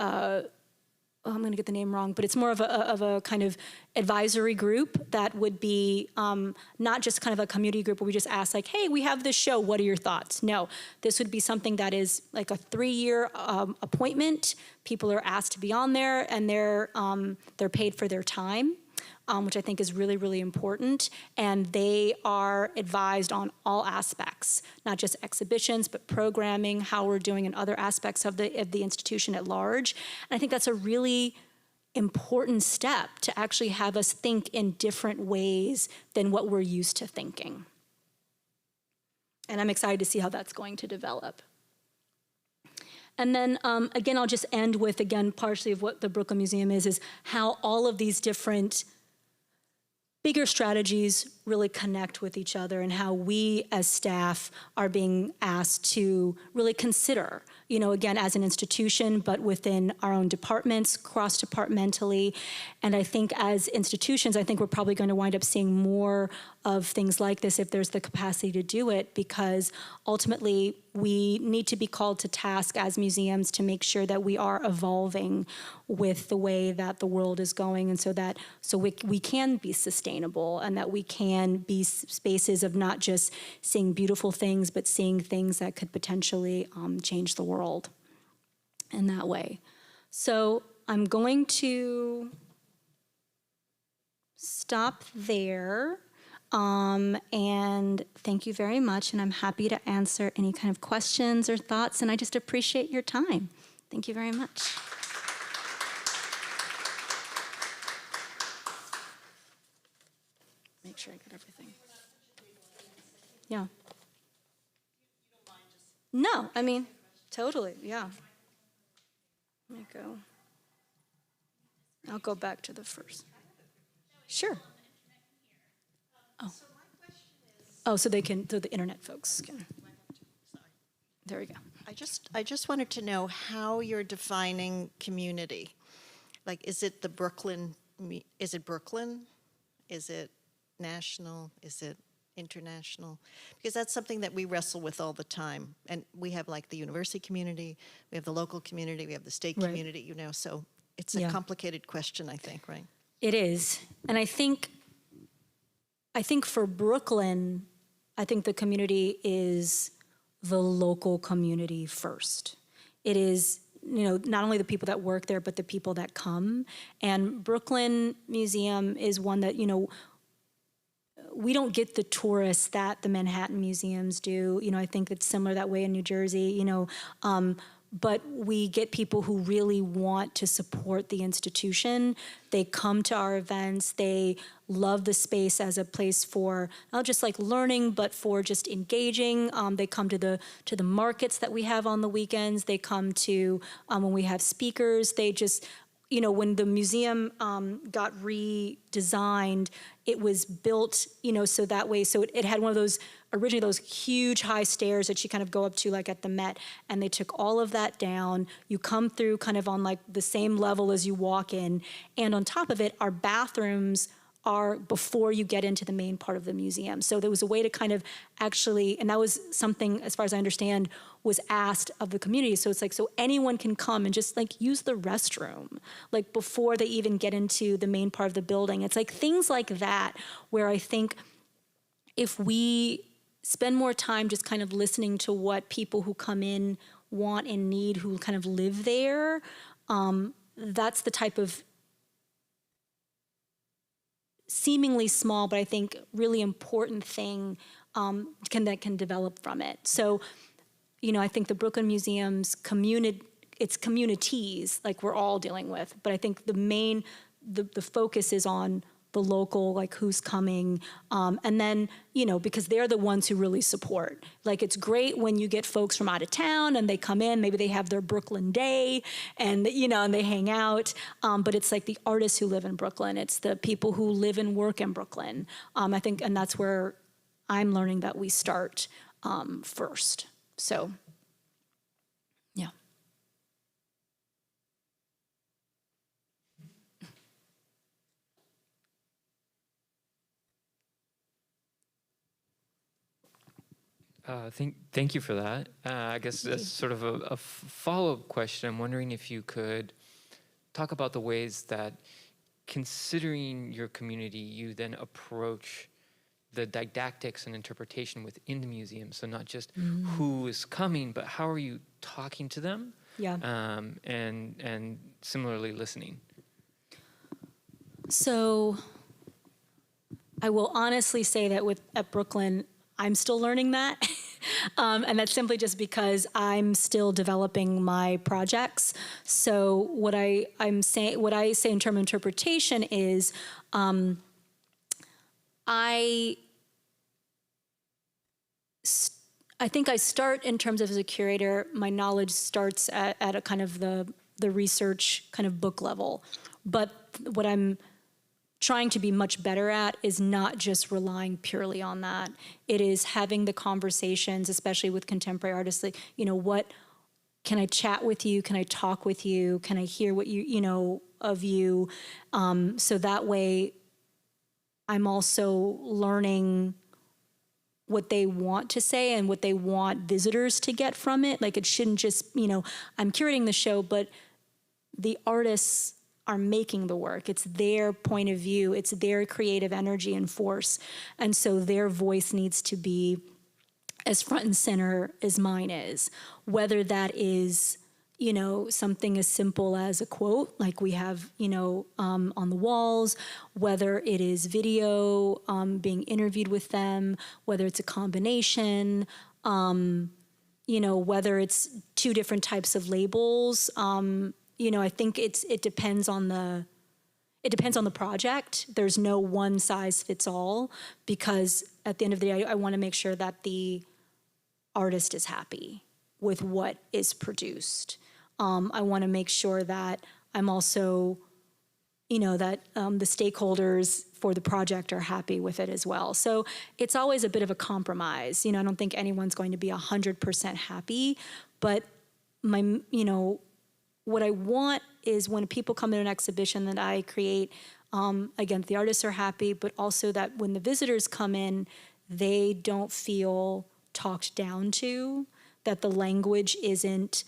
I'm going to get the name wrong, but it's more of a kind of advisory group that would be not just kind of a community group where we just ask like, hey, we have this show, what are your thoughts? No, this would be something that is like a 3-year appointment. People are asked to be on there, and they're paid for their time, which I think is really, really important. And they are advised on all aspects, not just exhibitions, but programming, how we're doing in other aspects of the institution at large. And I think that's a really important step to actually have us think in different ways than what we're used to thinking. And I'm excited to see how that's going to develop. And then, again, I'll just end with, again, partially of what the Brooklyn Museum is how all of these different bigger strategies really connect with each other, and how we as staff are being asked to really consider, again, as an institution, but within our own departments, cross-departmentally. And I think as institutions, I think we're probably going to wind up seeing more of things like this if there's the capacity to do it, because ultimately we need to be called to task as museums to make sure that we are evolving with the way that the world is going, and so we can be sustainable, and that we can be spaces of not just seeing beautiful things, but seeing things that could potentially change the world in that way. So I'm going to stop there. And thank you very much, and I'm happy to answer any kind of questions or thoughts, and I just appreciate your time. Thank you very much. Make sure I get everything. Yeah. No, I mean, totally, yeah. Let me go. I'll go back to the first. Sure. Oh, so the internet folks can. There we go. I just wanted to know how you're defining community. Like, is it Brooklyn? Is it national? Is it international? Because that's something that we wrestle with all the time. And we have like the university community, we have the local community, we have the state community, so it's a complicated question, I think, right? It is. And I think for Brooklyn, I think the community is the local community first. It is, not only the people that work there, but the people that come. And Brooklyn Museum is one that, we don't get the tourists that the Manhattan museums do. I think it's similar that way in New Jersey, but we get people who really want to support the institution. They come to our events. They love the space as a place for not just like learning, but for just engaging. They come to the markets that we have on the weekends. They come to when we have speakers. They just, when the museum got redesigned, it was built, so that way, so it had one of those, originally those huge high stairs that you kind of go up to like at the Met, and they took all of that down. You come through kind of on like the same level as you walk in, and on top of it, our bathrooms are before you get into the main part of the museum. So there was a way to kind of actually, and that was something, as far as I understand, was asked of the community. So it's like, so anyone can come and just like use the restroom, like before they even get into the main part of the building. It's like things like that, where I think if we spend more time just kind of listening to what people who come in want and need, who kind of live there, that's the type of seemingly small, but I think really important thing that can develop from it. So, I think the Brooklyn Museum's it's communities like we're all dealing with, but I think the focus is on the local, like who's coming, and then, because they're the ones who really support. Like, it's great when you get folks from out of town and they come in, maybe they have their Brooklyn day and, and they hang out, but it's like the artists who live in Brooklyn. It's the people who live and work in Brooklyn. I think, and that's where I'm learning that we start first. So, yeah. Thank you for that. I guess that's sort of a follow-up question. I'm wondering if you could talk about the ways that, considering your community, you then approach the didactics and interpretation within the museum. So not just who is coming, but how are you talking to them? Yeah. And similarly listening. So I will honestly say that at Brooklyn, I'm still learning that. And that's simply just because I'm still developing my projects. So what I say in terms of interpretation is, I think I start in terms of, as a curator, my knowledge starts at a kind of the research kind of book level. But what I'm trying to be much better at is not just relying purely on that. It is having the conversations, especially with contemporary artists, like, what can I chat with you? Can I talk with you? Can I hear what of you? So that way I'm also learning what they want to say and what they want visitors to get from it. Like, it shouldn't just, I'm curating the show, but the artists are making the work. It's their point of view. It's their creative energy and force. And so their voice needs to be as front and center as mine is. Whether that is, something as simple as a quote, like we have, on the walls, whether it is video, being interviewed with them, whether it's a combination, whether it's two different types of labels, I think it depends on the project. There's no one size fits all, because at the end of the day, I want to make sure that the artist is happy with what is produced. I want to make sure that I'm also, that the stakeholders for the project are happy with it as well. So it's always a bit of a compromise. I don't think anyone's going to be 100% happy, but what I want is when people come to an exhibition that I create, again, the artists are happy, but also that when the visitors come in, they don't feel talked down to, that the language isn't,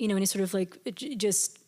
any sort of like just,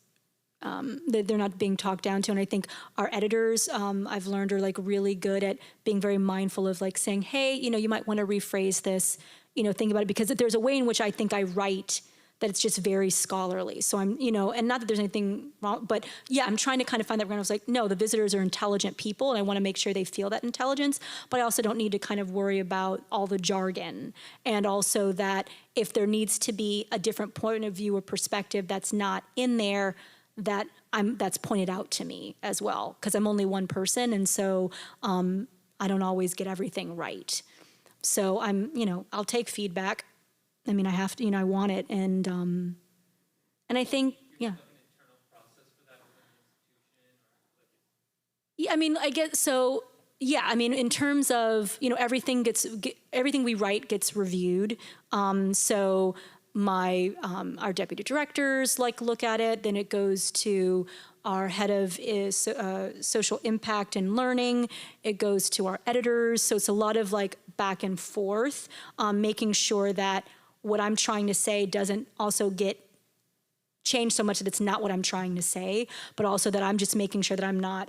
that they're not being talked down to. And I think our editors, I've learned, are like really good at being very mindful of like saying, hey, you might want to rephrase this, think about it, because there's a way in which I think I write that it's just very scholarly. So I'm, and not that there's anything wrong, but yeah, I'm trying to kind of find that ground. I was like, no, the visitors are intelligent people, and I want to make sure they feel that intelligence, but I also don't need to kind of worry about all the jargon. And also that if there needs to be a different point of view or perspective that's not in there, that's pointed out to me as well, because I'm only one person, and so I don't always get everything right. So I'll take feedback. I mean, I have to, I want it, and I think, yeah. I mean, I guess so. Yeah, I mean, in terms of, everything we write gets reviewed. So our deputy directors look at it. Then it goes to our head of social impact and learning. It goes to our editors. So it's a lot of back and forth, making sure that what I'm trying to say doesn't also get changed so much that it's not what I'm trying to say, but also that I'm just making sure that I'm not,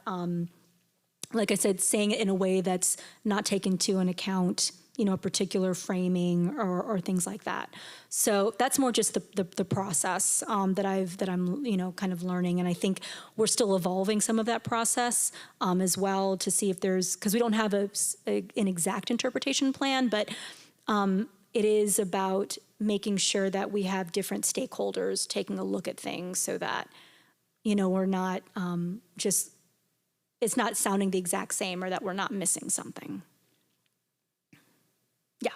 like I said, saying it in a way that's not taken into account, a particular framing or things like that. So that's more just the process that I'm kind of learning, and I think we're still evolving some of that process as well to see if because we don't have an exact interpretation plan, but it is about making sure that we have different stakeholders taking a look at things so that we're not just. It's not sounding the exact same or that we're not missing something. Yeah.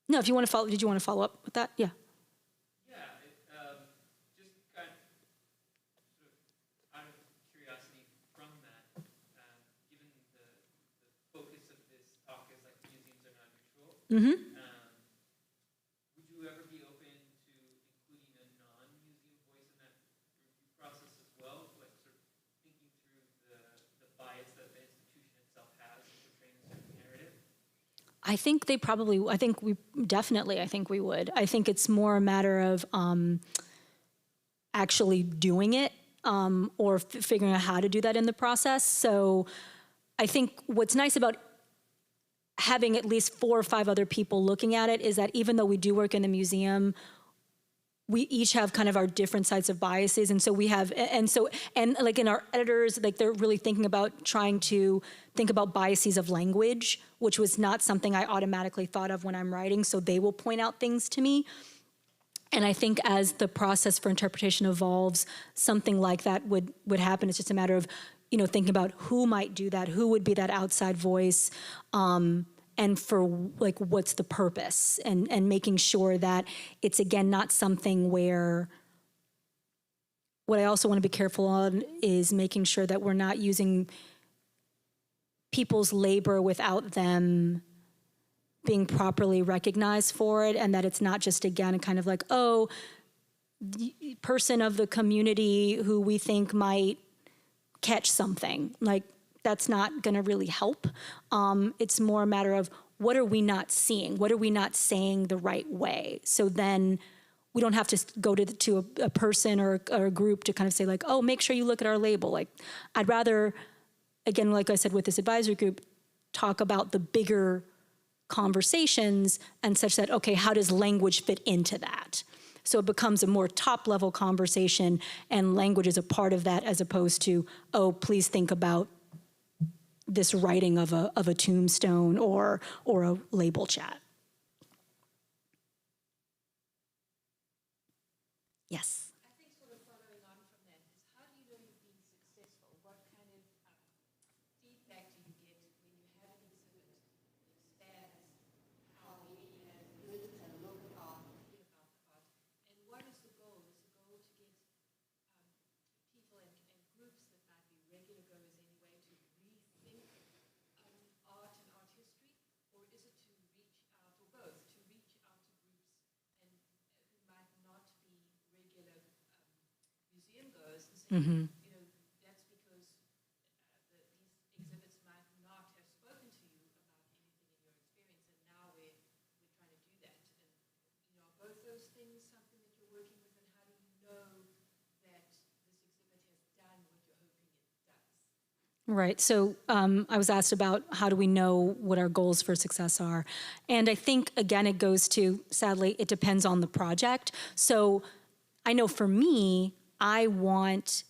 No, if you want to follow, did you want to follow up with that? Yeah. Yeah, just kind of sort of out of curiosity from that, given the focus of this talk is museums are not neutral. Mm-hmm. Would you ever be open to including a non-museum voice in that review process as well? Sort of thinking through the bias that the institution itself has in portraying a certain narrative? I think we would. I think it's more a matter of actually doing it or figuring out how to do that in the process. So I think what's nice about having at least 4 or 5 other people looking at it is that even though we do work in the museum, we each have kind of our different sides of biases. And so we have, and in our editors, they're really trying to think about biases of language, which was not something I automatically thought of when I'm writing. So they will point out things to me. And I think as the process for interpretation evolves, something like that would happen. It's just a matter of, thinking about who might do that, who would be that outside voice, and for what's the purpose, and making sure that it's, again, not something where, what I also want to be careful on is making sure that we're not using people's labor without them being properly recognized for it, and that it's not just, again, kind of the person of the community who we think might catch something. That's not going to really help. It's more a matter of what are we not seeing? What are we not saying the right way? So then we don't have to go to a person or a group to kind of say oh, make sure you look at our label. I'd rather, again, like I said with this advisory group, talk about the bigger conversations and such that, okay, how does language fit into that? So it becomes a more top-level conversation, and language is a part of that, as opposed to, oh, please think about this writing of a tombstone or a label chat. Yes. I think sort of following on from that is, how do you know you've been successful? What kind of feedback do you get when you have an exhibit that stands, how many visitors look at art, think about the art, and what is the goal? Is the goal to get people and groups that might be regular goers anyway to rethink art and art history, or is it to reach out, or both, to reach out to groups and who might not be regular museum goers and say, that's because these exhibits might not have spoken to you about anything in your experience, and now we're trying to do that. And are both those things something that you're working with, and how do you know that this exhibit has done what you're hoping it does? Right. So I was asked about how do we know what our goals for success are. And I think, again, it goes to, sadly, it depends on the project. So I know for me, I want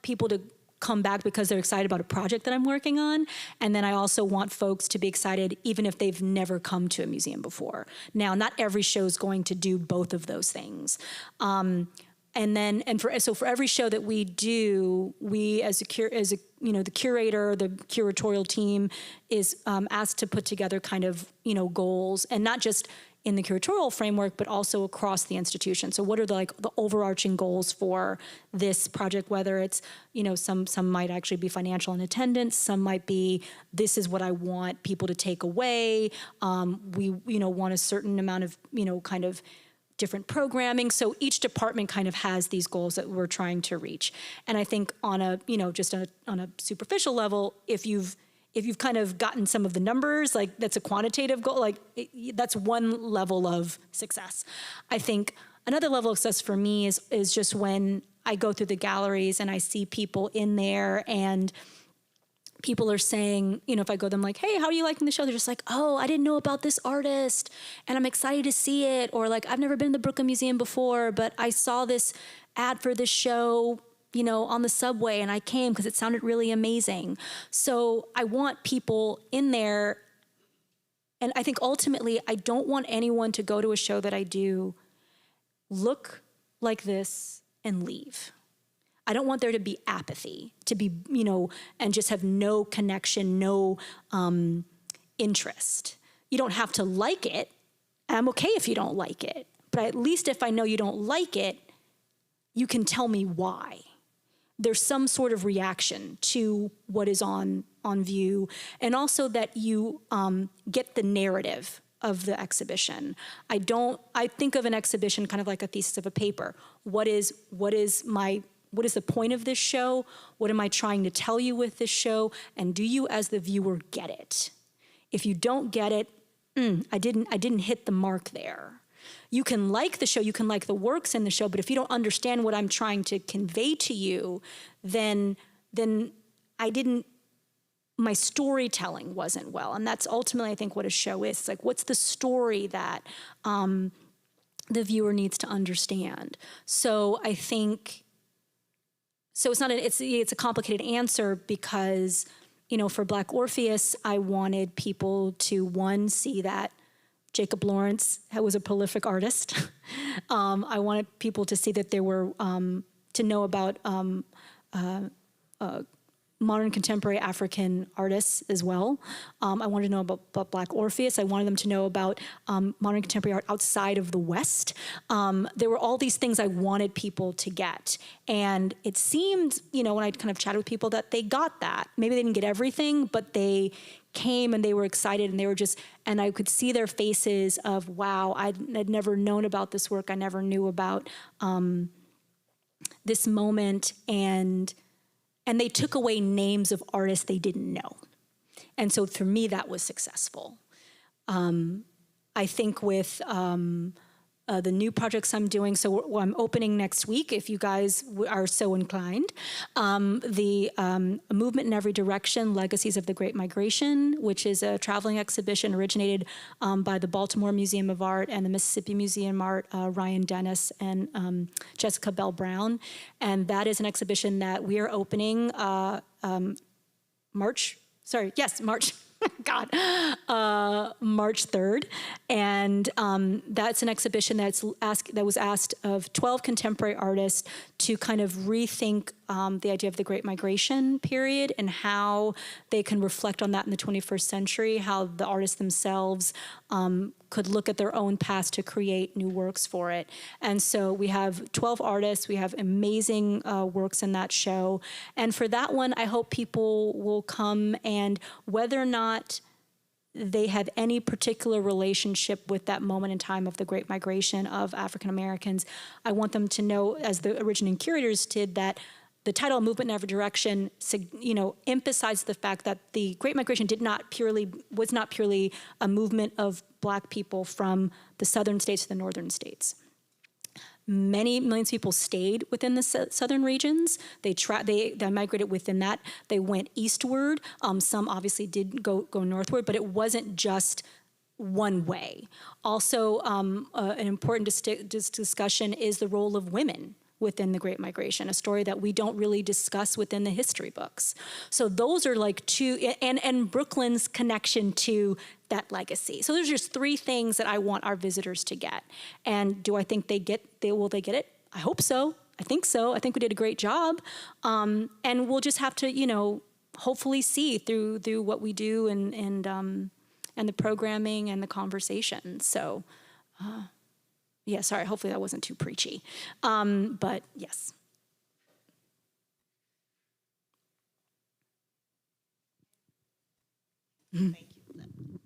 people to come back because they're excited about a project that I'm working on. And then I also want folks to be excited even if they've never come to a museum before. Now, not every show is going to do both of those things. So for every show that we do, we the curator, the curatorial team is asked to put together kind of, goals, and not just in the curatorial framework, but also across the institution. So what are the overarching goals for this project, whether it's, some might actually be financial and attendance, some might be, this is what I want people to take away. We, want a certain amount of, kind of different programming. So each department kind of has these goals that we're trying to reach. And I think on a, just on a superficial level, if you've kind of gotten some of the numbers, like that's a quantitative goal, that's one level of success. I think another level of success for me is just when I go through the galleries and I see people in there and people are saying, if I go to them like, hey, how are you liking the show? They're just like, oh, I didn't know about this artist and I'm excited to see it. Or like, I've never been to the Brooklyn Museum before, but I saw this ad for this show, on the subway and I came because it sounded really amazing. So I want people in there. And I think ultimately, I don't want anyone to go to a show that I do, look like this and leave. I don't want there to be apathy, to be, and just have no connection, no interest. You don't have to like it. I'm okay if you don't like it. But at least if I know you don't like it, you can tell me why. There's some sort of reaction to what is on view. And also that you get the narrative of the exhibition. I think of an exhibition kind of like a thesis of a paper. What is the point of this show? What am I trying to tell you with this show? And do you as the viewer get it? If you don't get it, I didn't hit the mark there. You can like the show, you can like the works in the show, but if you don't understand what I'm trying to convey to you, then my storytelling wasn't well. And that's ultimately, I think, what a show is. It's like, what's the story that the viewer needs to understand? So I think, it's a complicated answer because, for Black Orpheus, I wanted people to, one, see that Jacob Lawrence was a prolific artist. I wanted people to see that there were, to know about modern contemporary African artists as well. I wanted to know about Black Orpheus. I wanted them to know about modern contemporary art outside of the West. There were all these things I wanted people to get. And it seemed, when I kind of chatted with people, that they got that. Maybe they didn't get everything, but they came and they were excited and they were and I could see their faces of, wow, I'd never known about this work. I never knew about this moment. And they took away names of artists they didn't know. And so for me, that was successful. I think with the new projects I'm doing, so I'm opening next week, if you guys are so inclined, the Movement in Every Direction, Legacies of the Great Migration, which is a traveling exhibition originated by the Baltimore Museum of Art and the Mississippi Museum of Art, Ryan Dennis and Jessica Bell Brown. And that is an exhibition that we are opening March. March 3rd. And that's an exhibition that was asked of 12 contemporary artists to kind of rethink the idea of the Great Migration period and how they can reflect on that in the 21st century, how the artists themselves could look at their own past to create new works for it. And so we have 12 artists, we have amazing works in that show. And for that one, I hope people will come, and whether or not they have any particular relationship with that moment in time of the Great Migration of African Americans, I want them to know, as the originating curators did, that the title Movement in Every Direction, emphasized the fact that the Great Migration was not purely a movement of Black people from the southern states to the northern states. Many millions of people stayed within the southern regions. They migrated within that. They went eastward. Some obviously did go northward, but it wasn't just one way. Also, an important discussion is the role of women within the Great Migration, a story that we don't really discuss within the history books. So those are like two, and Brooklyn's connection to that legacy. So there's just three things that I want our visitors to get. And do I think will they get it? I hope so. I think so. I think we did a great job. And we'll just have to, hopefully see through what we do and the programming and the conversation. So Yeah, sorry, hopefully that wasn't too preachy. But yes. Thank you.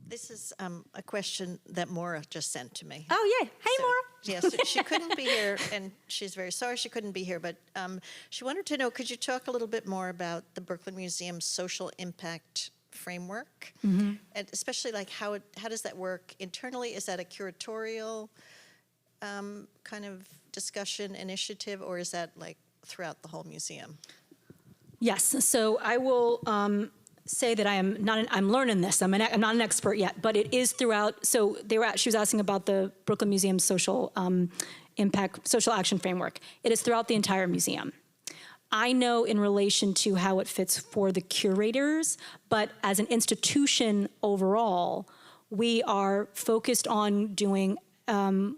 This is a question that Maura just sent to me. Oh, yay. Hey, So, Maura. Yes, she couldn't be here, and she's very sorry she couldn't be here, but she wanted to know, could you talk a little bit more about the Brooklyn Museum's social impact framework? And especially like how does that work internally? Is that a curatorial kind of discussion initiative, or is that like throughout the whole museum? Yes, so I will say that I'm learning this. I'm not an expert yet, but it is throughout. So she was asking about the Brooklyn Museum's social impact, social action framework. It is throughout the entire museum. I know in relation to how it fits for the curators, but as an institution overall, we are focused on doing, on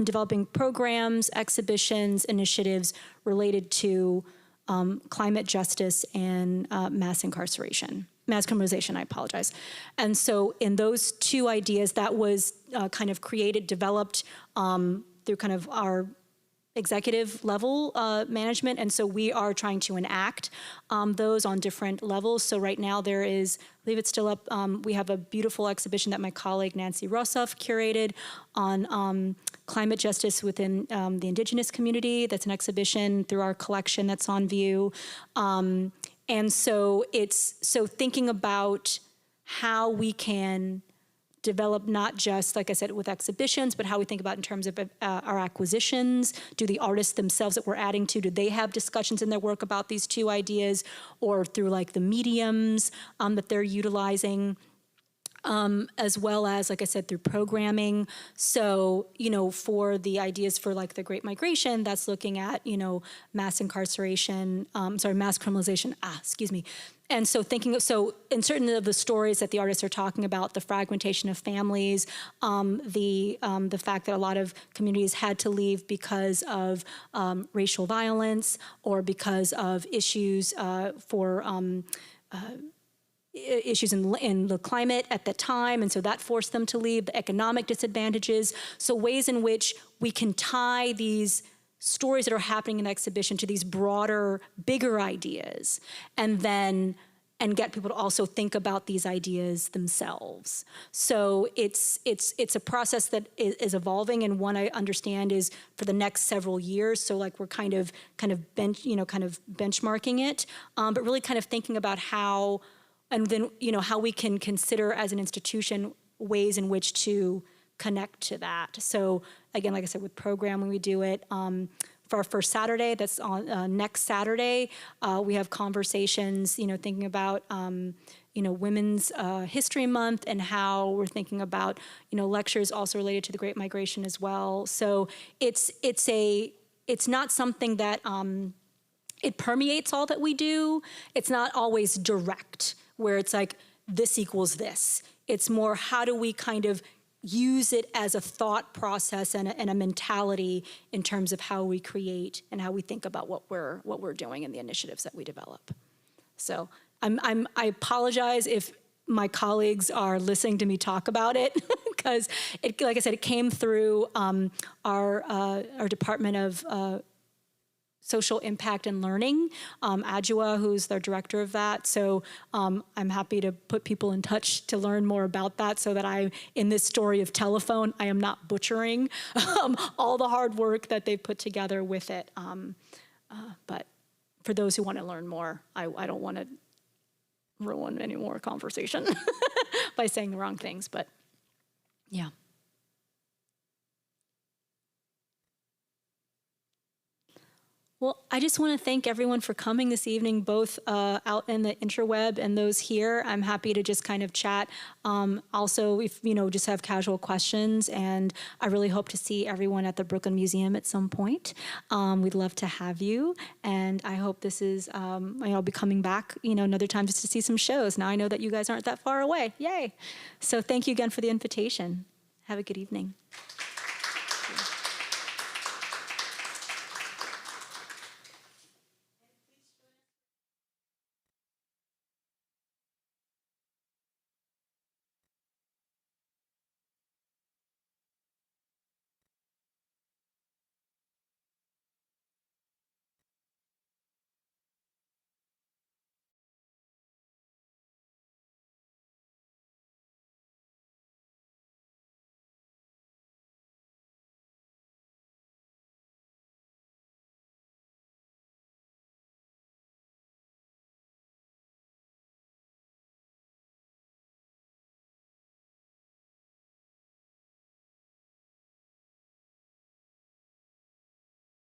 developing programs, exhibitions, initiatives related to climate justice and mass criminalization, I apologize. And so in those two ideas, that was kind of developed through kind of our executive level management, and so we are trying to enact those on different levels. So right now there is, I believe it's still up, we have a beautiful exhibition that my colleague Nancy Rossoff curated on climate justice within the indigenous community. That's an exhibition through our collection that's on view. And so so thinking about how we can develop not just, like I said, with exhibitions, but how we think about in terms of our acquisitions. Do the artists themselves that we're adding to, do they have discussions in their work about these two ideas, or through like the mediums that they're utilizing? As well as, like I said, through programming. So, for the ideas for like the Great Migration, that's looking at, mass incarceration, mass criminalization, And so in certain of the stories that the artists are talking about, the fragmentation of families, the fact that a lot of communities had to leave because of racial violence or because of issues issues in the climate at the time, and so that forced them to leave, the economic disadvantages. So ways in which we can tie these stories that are happening in the exhibition to these broader, bigger ideas, and get people to also think about these ideas themselves. So it's a process that is evolving, and one I understand is for the next several years. So like we're kind of benchmarking it, but really kind of thinking about how. And then, how we can consider as an institution ways in which to connect to that. So again, like I said, with programming, we do it. For our first Saturday, that's on next Saturday, we have conversations, thinking about, Women's History Month and how we're thinking about, lectures also related to the Great Migration as well. So it's not something that, it permeates all that we do. It's not always direct, where it's like, this equals this. It's more, how do we kind of use it as a thought process and a mentality in terms of how we create and how we think about what we're doing and the initiatives that we develop. So I apologize if my colleagues are listening to me talk about it, because like I said, it came through our Department of Social Impact and Learning, Adjua, who's their director of that. So I'm happy to put people in touch to learn more about that, so that in this story of telephone, I am not butchering all the hard work that they've put together with it. But for those who want to learn more, I don't want to ruin any more conversation by saying the wrong things, but yeah. Well, I just want to thank everyone for coming this evening, both out in the interweb and those here. I'm happy to just kind of chat. Also, if just have casual questions, and I really hope to see everyone at the Brooklyn Museum at some point. We'd love to have you, and I hope this is, I'll be coming back, another time just to see some shows. Now I know that you guys aren't that far away. Yay! So thank you again for the invitation. Have a good evening.